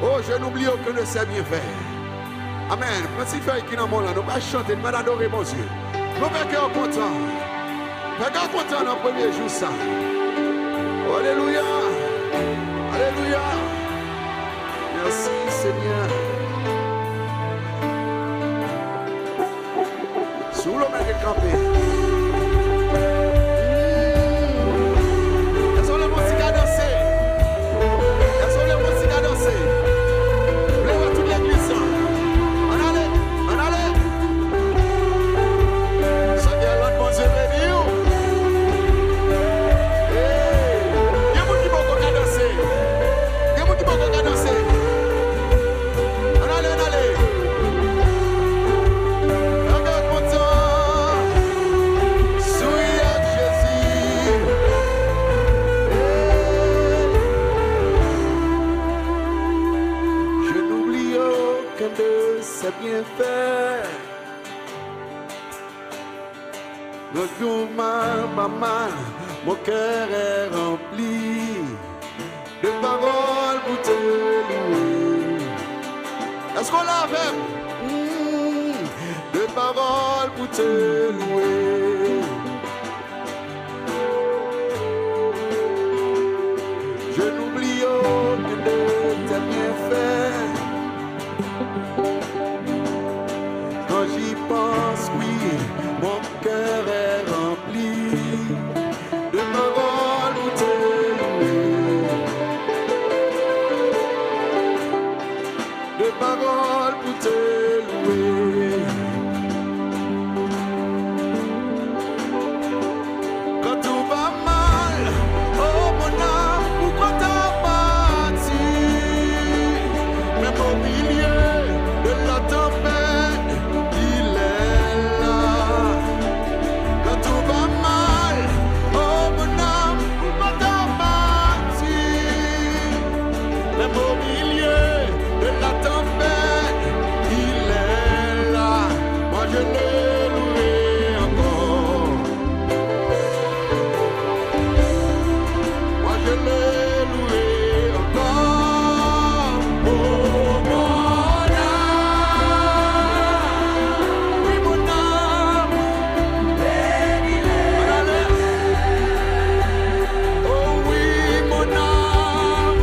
Oh, je n'oublie aucun de ses bienfaits. Amen. Merci frère qui dans mon là, nous pas chanter, nous pas adorer mon Dieu. Nous pas cœur content. Pas cœur content dans le premier jour ça. Alléluia. Alléluia. Merci Seigneur. Sous le mec campé. Elles sont les musiques à danser. Elles sont les musiques à danser. Lève toute l'église. On allait. Ça vient l'autre bon Dieu béni. Il y a beaucoup qui vont danser. Il y a beaucoup qui vont danser. On allait. C'est bien fait. Le jour mal, mon cœur est rempli de paroles pour te louer. Est-ce qu'on l'a fait? De paroles pour te louer. Je n'oublie aucun de tes bienfaits. Quand j'y pense, oui, mon cœur est rempli de paroles pour te louer. De paroles pour te louer. Quand tout va mal, oh mon âme, pourquoi t'as parti? Même au milieu de la tempête, il est là. Quand tout va mal, oh mon âme, pourquoi t'as parti? Même au milieu de la tempête, il est là. Moi je l'ai loué encore. Moi je l'ai loué encore. Oh mon âme, oui mon âme, oh oui mon âme,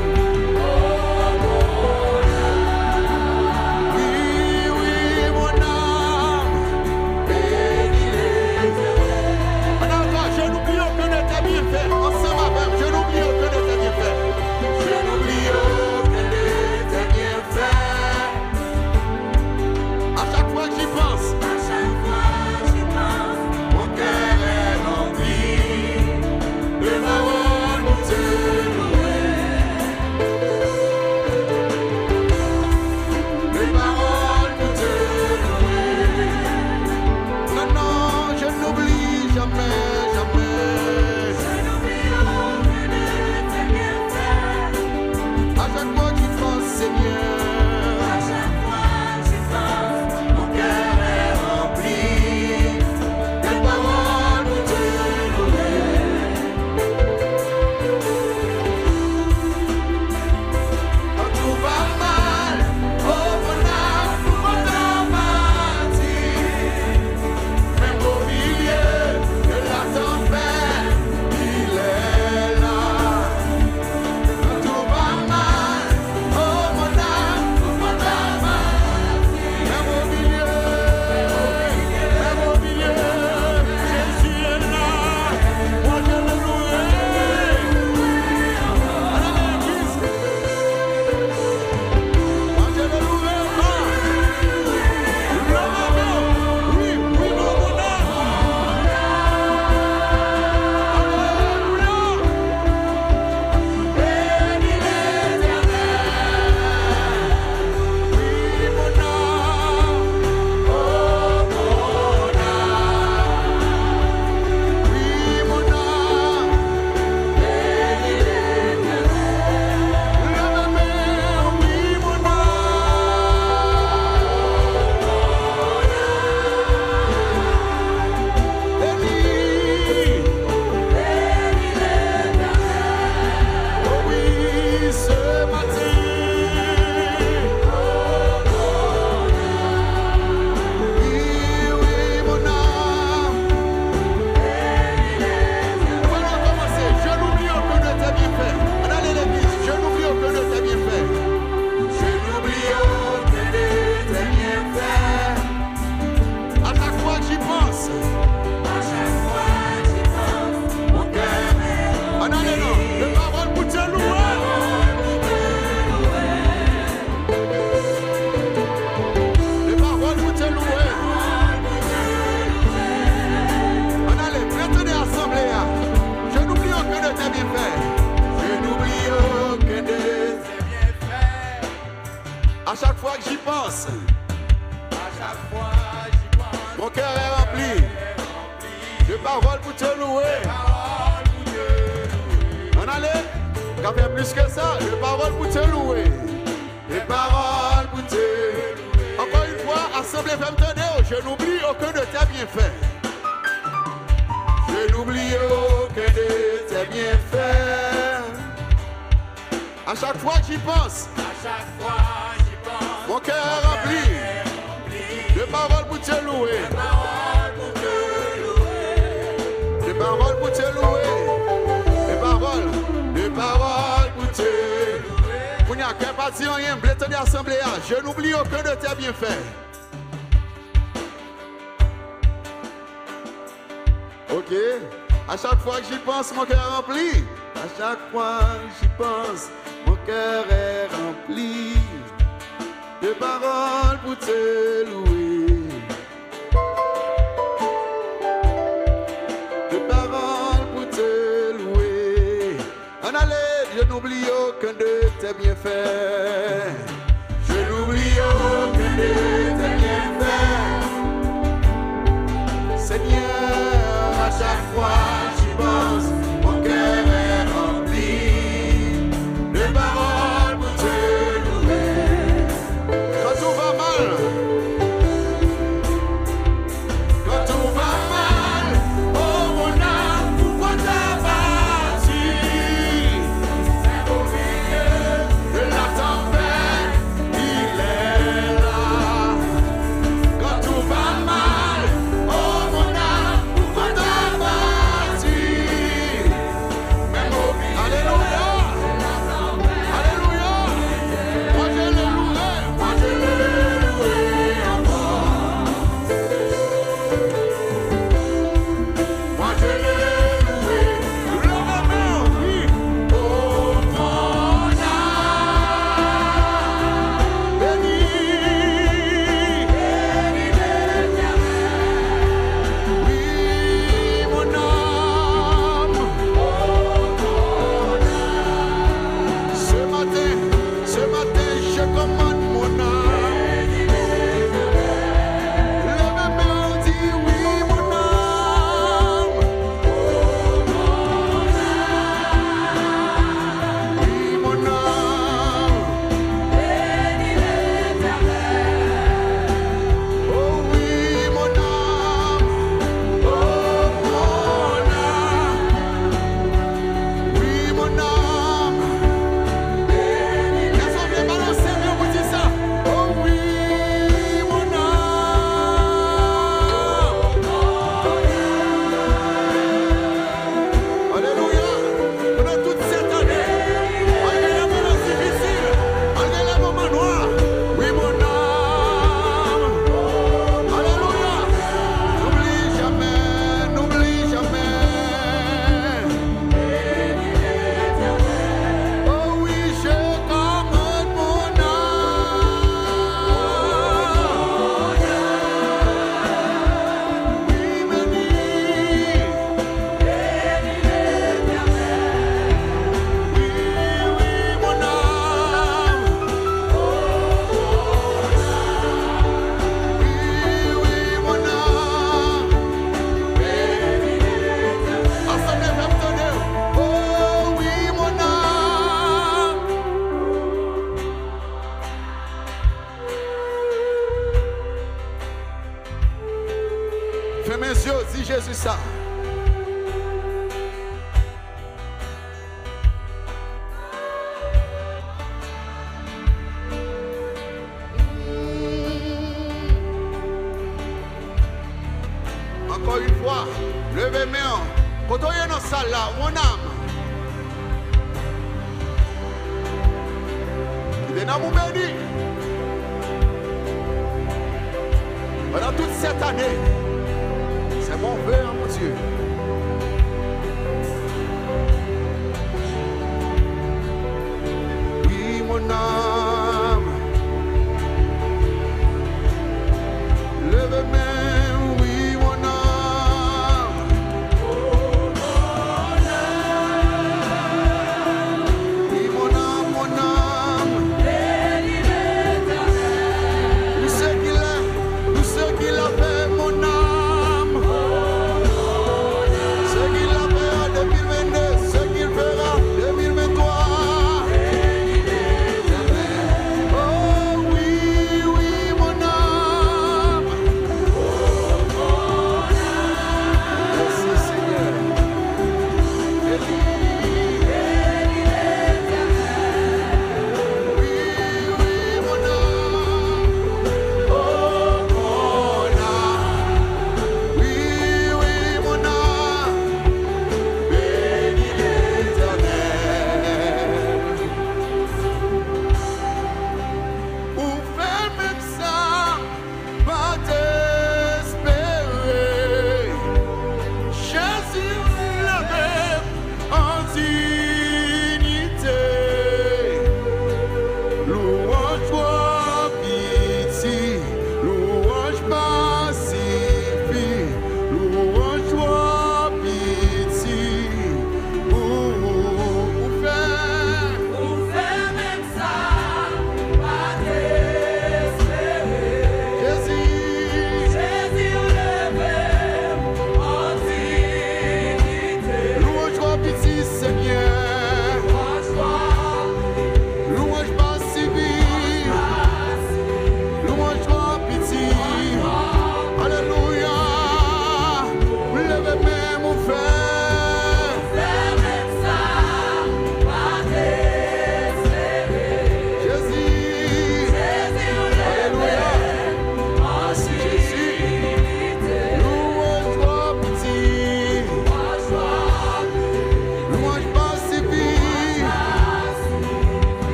À chaque fois que j'y pense, mon cœur est rempli de paroles pour te louer. On allait, on fait plus que ça, de paroles pour te louer. Des paroles pour te louer. Encore une fois, assemblée femme tenir, je n'oublie aucun de tes bienfaits. Je n'oublie aucun de tes bienfaits. À chaque fois que j'y pense, mon cœur est rempli de paroles pour te louer. Des paroles pour te louer. Des paroles pour te louer. Pour n'y a qu'un parti en rien, blé tenir assemblée. Je n'oublie aucun de tes bienfaits. Ok, à chaque fois que j'y pense, mon cœur est rempli. À chaque fois que j'y pense, mon cœur est rempli de paroles pour te louer. De paroles pour te louer. En allée, je n'oublie aucun de tes bienfaits. Je n'oublie aucun de tes bienfaits. Seigneur, à chaque fois j'y pense, mon cœur est rempli de paroles pour te louer. Quand tout va mal, oh mon âme, pourquoi t'as parti? Au milieu de la tempête, il est là. Quand tout va mal, oh mon âme, pourquoi t'as parti? Même au milieu. Alléluia, alléluia. Moi je le louerai, moi je le louerai encore. Moi je le louerai. Le maman, oui. Oh mon âme, bénis, bénis l'Éternel. Oui, mon âme. Oh mon âme. Ce matin, je commande mon âme. Lève-moi, on dit oui, mon âme. Oui, mon âme. Oh oui, mon âme. Oh mon âme. Oui, mon âme. Laisse-moi bien balancer, bien vous dire ça. Oh oui, mon âme. Alléluia. Pendant toute cette année, malgré les moments difficiles, malgré les moments noirs, oui, mon âme. Alléluia. N'oublie jamais, n'oublie jamais. Oh oui, je commande mon âme. Oui, bénis. Oui, oui, mon âme. Oui, oui, mon âme. Assemblée femme tonnerre. Oh oui, mon âme. Fermez les yeux, dis Jésus ça. Encore une fois, levez-moi. Quand on est dans la salle là, mon âme. Il est dans mon béni. Pendant toute cette année, c'est mon vœu, mon Dieu. Oui, mon âme. Lève-moi, oui, mon âme. Oui, mon âme, mon âme. louange toi pitié, louange pacifique, louange toi pitié, pour faire même ça, pas désespérer. Jésus, enlevé en dignité. Louange toi pitié, Seigneur. Louange pacifique.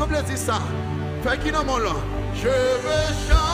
ensemble, dis ça. Fais qui dans mon là. Je veux chanter.